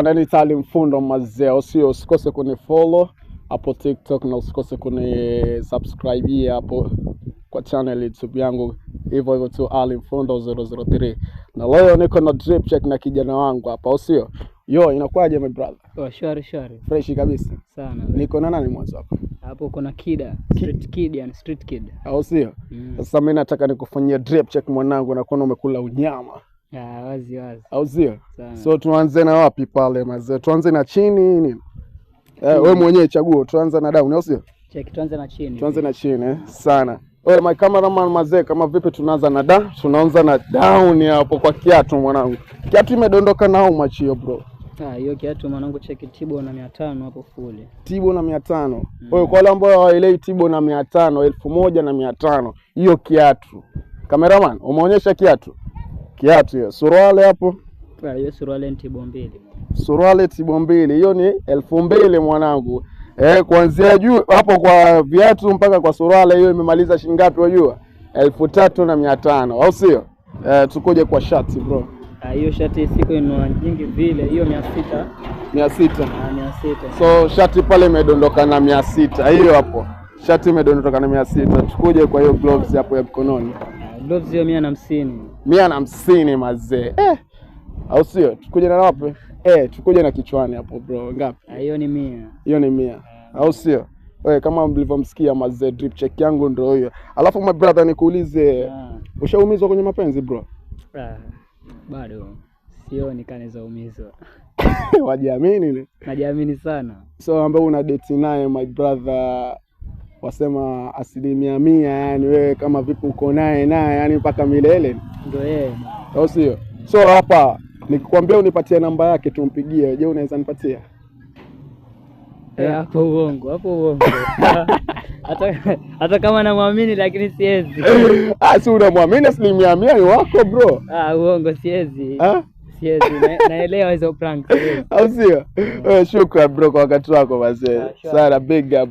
Ndani Tali Mfundo mazee, usikose kunifollow hapo TikTok na usikose subscribe hapo kwa channel YouTube yangu hivyo tu Ali Mfundo 003. Na leo niko na drip check na kijana wangu hapa, usio? Yo, inakuaje my brother? Oh, shwari. Fresh kabisa. Sana. Niko na nani mwanzo hapa? Hapo kuna Kida, street kid. Au sio? Sasa mimi nataka nikufanyia drip check mwanangu, na kuona umekula unyama. Wazi. Au sio? So tuanze na wapi pale mazee? Tuanze na chini nini? Wewe mwenyewe chagua, tuanze na down, au sio? Check, tuanze na chini. Tuanze na chini sana. Wewe my cameraman mazee, kama vipi tunaanza na tunaanza na down hapo kwa kiatu mwanangu. Kiatu imedondoka na how much hiyo bro? Hiyo kiatu mwanangu, check Tibo na 500 hapo full. Tibo na 500. Wewe kwa wale ambao hawaelewi Tibo na 500, 1500 hiyo kiatu. Cameraman, umeonyesha kiatu? Kiatu hiyo. Suruali hapo? Hiyo suruali Tibo 2. Suruali Tibo 2. Hiyo ni 2000 mwanangu. Kuanzia juu hapo kwa viatu mpaka kwa suruali hiyo imemaliza shilingi ngapi unajua? 3500, au sio? Tukuje kwa shati bro. Hiyo shati siko inua nyingi vile, hiyo 600. 600. 600. So shati pale imedondoka na 600. Hiyo hapo. Shati imedondoka na 600. Tukuje kwa hiyo gloves hapo ya mkononi. Gloves hiyo 150. 150 mazee. Au sio? Tukuje na wapi? Tukuje na kichwani hapo bro. Ngapi? Hiyo ni 100. Hiyo ni 100. Au sio? Wewe kama mlivyomsikia mazee, drip check yangu ndio hiyo. Alafu my brother nikuulize, ushaumizwa kwenye mapenzi bro? Bado. Sioni kanaweza umizwa. Wajiamini ni? Najiamini sana. So ambao una date naye my brother, wasema 100%, yani wewe kama vipi uko naye yani mpaka milele? Ndio yeye. Au sio? So hapa nikikwambia unipatie namba yake tumpigie, je, unaweza nipatia? Hapo uongo. Hata kama namwamini lakini siwezi. Si unamwamini 100% ni wako bro. Uongo siwezi. Siwezi. Naelewa hizo prank. Au sio? Shukrani bro kwa wakati wako wazee. Sana big up.